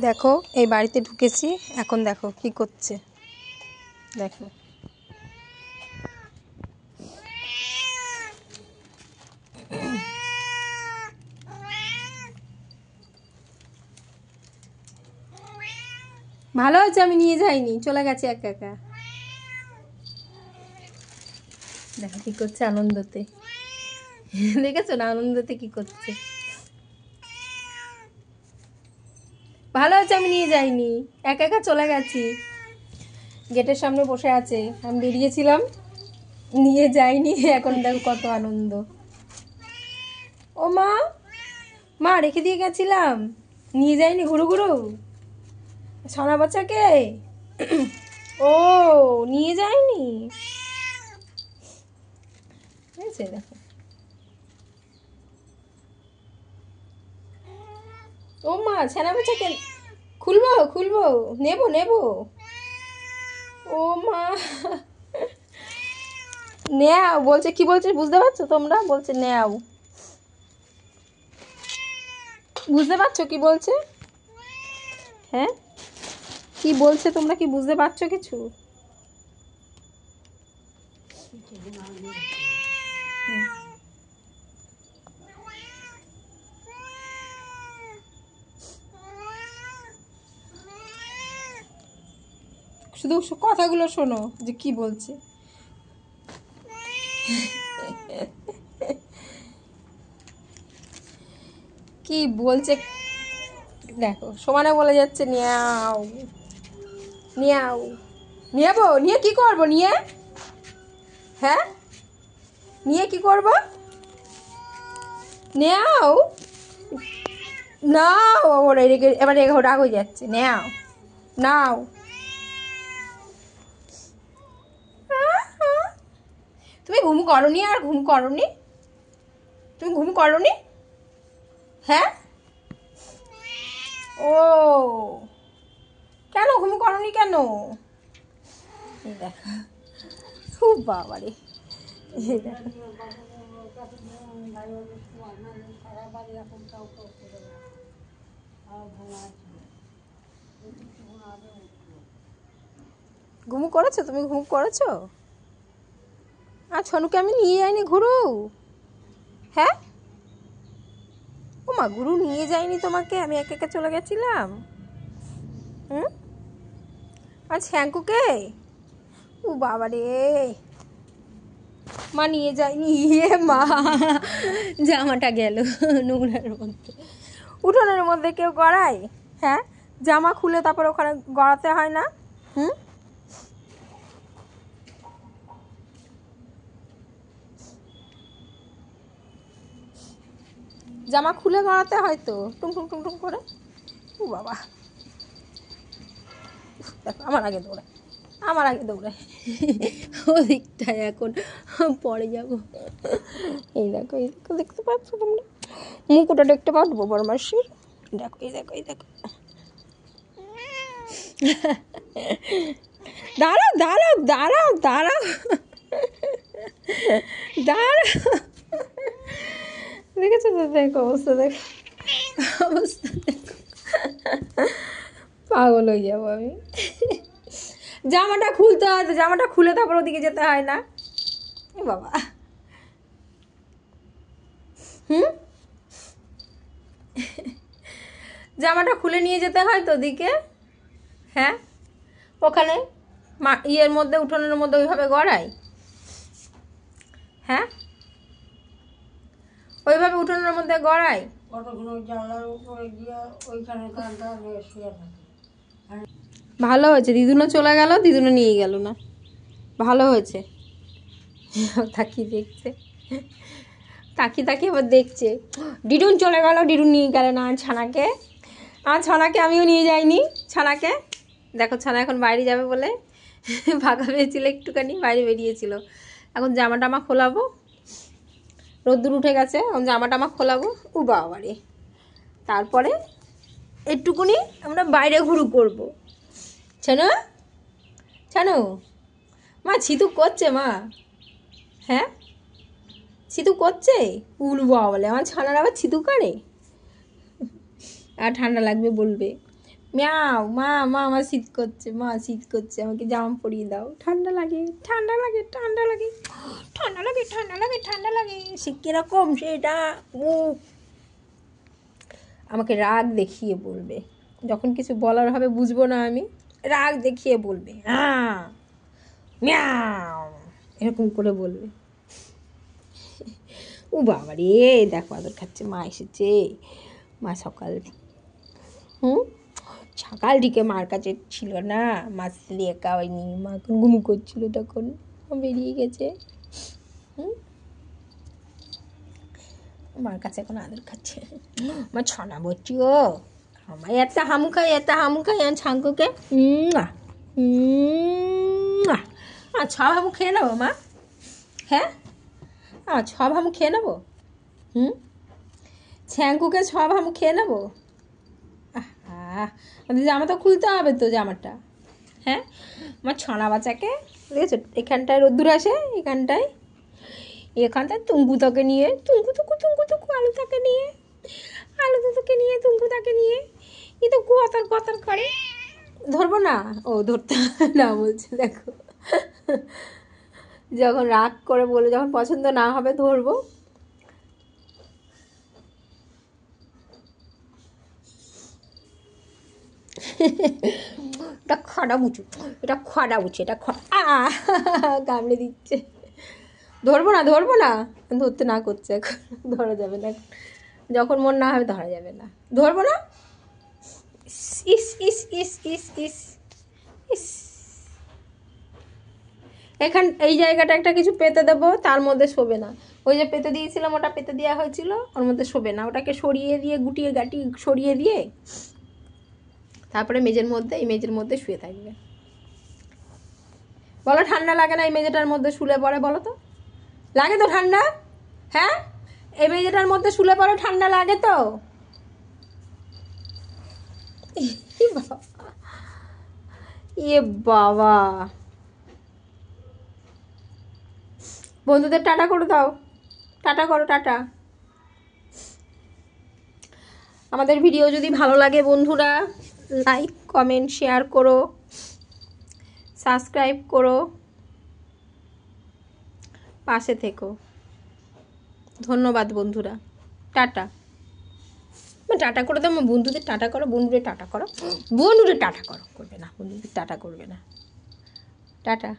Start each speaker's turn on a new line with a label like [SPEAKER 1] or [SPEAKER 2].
[SPEAKER 1] দেখো এই বাড়িতে ঢুকেছি, এখন দেখো কি করছে। দেখো ভালো হয়েছে আমি নিয়ে যাইনি, চলে গেছে একা একা। দেখো কি করছে আনন্দতে, দেখেছো না আনন্দতে কি করছে। ভালো হয়েছে আমি নিয়ে যাইনি, একা একা চলে গেছি। গেটের সামনে বসে আছে, আমি বেরিয়েছিলাম, নিয়ে যাইনি, এখন দেখো কত আনন্দ। ও মা, মা রেখে দিয়ে গেছিলাম, নিয়ে যাইনি, ঘুরু ঘুরু সোনা বাচ্চাকে। ও নিয়ে যায়নি, দেখো। ও মা ছানা বাচ্চাকে খুলবো খুলবো, নেবো নেবো। ও মা নেও বলছে, কি বলছে বুঝতে পারছো তোমরা? বলছে নেও, বুঝতে পারছো কি বলছে? হ্যাঁ কি বলছে তোমরা কি বুঝতে পারছো কিছু? শুধু কথাগুলো শোনো যে কি বলছে। কি বলছে দেখো, সমানে বলে যাচ্ছে নিয়াও নিয়াও। নেবো, নিয়ে কি করবো নিয়ে? হ্যাঁ নিয়ে কি করবো? নেও নাও, এবার রাগ হয়ে যাচ্ছে। নেও নাও, তুমি ঘুম করনি? আর ঘুম করনি? তুমি ঘুম করনি? হ্যাঁ ও কেন ঘুম করনি কেন? দেখা খুব বাবারে, দেখো ঘুম করেছো? তুমি ঘুম করেছো? আর ছনুকে আমি নিয়ে যাইনি ঘুরু। হ্যাঁ ও মা, গুরু নিয়ে যায়নি তোমাকে, আমি একা একা চলে গেছিলাম। হুম আর শ্যাঙ্কুকে, ও বাবা রে, মা নিয়ে যায়নি। ইয়ে মা, জামাটা গেল নোংরার মধ্যে। উঠোনের মধ্যে কেউ গড়ায়? হ্যাঁ জামা খুলে তারপর ওখানে গড়াতে হয় না? হুম জামা খুলে গড়াতে হয় তো, টুমটুম টুমটুম করে। ও বাবা, দেখো আমার আগে দৌড়ায়, আমার আগে দৌড়ায়। ওদিকটায় এখন পরে যাব। এই দেখো, এই দেখো, দেখতে পাচ্ছ তোমরা? মুকুটা দেখতে পাবো বড় মাসির। দেখো এই দেখো, এই দেখো। দাঁড়াও দাঁড়াও দাঁড়াও দাঁড়াও দাঁড়াও, দেখেছো তো? দেখো অবস্থা, দেখো অবস্থা, দেখো পাগল হয়ে যাবো আমি। জামাটা খুলতে হয় তো, জামাটা খুলে তারপর ওদিকে যেতে হয় না? বাবা জামাটা খুলে নিয়ে যেতে হয় তো ওদিকে। হ্যাঁ ওখানে ইয়ের মধ্যে, উঠোনের মধ্যে ওইভাবে গড়াই? হ্যাঁ ওইভাবে উঠোনের মধ্যে গড়াই? ভালো হয়েছে দিদুনও চলে গেল, দিদুনও নিয়ে গেল না, ভালো হয়েছে। তাকিয়ে দেখছে, তাকিয়ে তাকিয়ে আবার দেখছে। ডিডুন চলে গেল, ডিডুন নিয়ে গেল না ছানাকে। আর ছানাকে আমিও নিয়ে যাইনি, ছানাকে। দেখো ছানা এখন বাইরে যাবে বলে ফাঁকা পেয়েছিল, একটুখানি বাইরে বেরিয়েছিল। এখন জামা টামা খোলাবো, রোদ্দুর উঠে গেছে, এখন জামা টামা খোলাবো। ও বাবারে, তারপরে একটুকুনি আমরা বাইরে ঘুরু করবো। ছানু ছানু, মা ছিতু করছে মা। হ্যাঁ ছিতু করছে, উলবো বলে আমার ছানার আবার ছিতু করে। আর ঠান্ডা লাগবে বলবে, মিয়াও মা মা আমার শীত করছে, মা শীত করছে, আমাকে জামা পরিয়ে দাও, ঠান্ডা লাগে ঠান্ডা লাগে ঠান্ডা লাগে ঠান্ডা লাগে ঠান্ডা লাগে ঠান্ডা লাগে। সে কীরকম সেটা মুখ আমাকে রাগ দেখিয়ে বলবে, যখন কিছু বলার হবে বুঝবো না আমি, রাগ দেখিয়ে বলবে হ্যাঁ মিয়াও এরকম করে বলবে। ও বাবা রে, দেখো আদর খাচ্ছে, মা এসেছে, মা সকাল সকাল থেকে মার কাছে ছিল না, মা দিয়ে খাওয়াইনি, মা এখন ঘুমু করছিল, তখন বেরিয়ে গেছে। মার কাছে এখন আদর খাচ্ছে, আমার ছনা বলছি ও আমার একটা হামু খাই ছাঙ্কুকে ছ হামু খেয়ে নেবো মা, হ্যাঁ ছ হামু খেয়ে নেবো, ছ্যাঙ্কুকে ছ হামু খেয়ে নেবো। জামা তো খুলতে হবে তো, জামাটা, হ্যাঁ আমার ছনা বাচ্চাকে দেখেছো, এখানটায় রোদ্দুর আসে, এখানটায় তুঙ্কু তাকে নিয়ে তুঙ্কু আলু তাকে নিয়ে তুঙ্কু তাকে নিয়ে এ তো গতর করে, ধরবো না, ও ধরতে না বলছে, দেখো যখন রাগ করে বলে, যখন পছন্দ না হবে ধরবো। এটা খড়া বুচু, এটা কামড়ে দিচ্ছে, ধরবো না ধরতে না করছে, এখন ধরা যাবে না, যখন মন না হবে ধরা যাবে না, ধরবো না। ইস ইস ইস ইস ইস ইস এই জায়গাটা একটা কিছু পেতে দেবো, তার মধ্যে শোবে না, ওই যে পেতে দিয়েছিলাম ওটা পেতে দেওয়া হয়েছিল, ওর মধ্যে শোবে না, ওটাকে সরিয়ে দিয়ে গুটিয়ে সরিয়ে দিয়ে তারপরে এই মেজের মধ্যে শুয়ে থাকবে। বলো ঠান্ডা লাগে না এই মেজেটার মধ্যে শুলে পরে? বলো তো, লাগে তো ঠান্ডা? হ্যাঁ, এই মেজেটার মধ্যে শুলে পরে ঠান্ডা লাগে তো? বাবা, বন্ধুদের টাটা করে দাও, টাটা করো, টাটা। আমাদের ভিডিও যদি ভালো লাগে বন্ধুরা, লাইক কমেন্ট শেয়ার করো, সাবস্ক্রাইব করো, পাশে থেকো। ধন্যবাদ বন্ধুরা, টাটা। টাটা করে দাও, বন্ধুদের টাটা করো, বন্ধুদের টাটা করো, করবে না, বন্ধুদের টাটা করবে না, টাটা।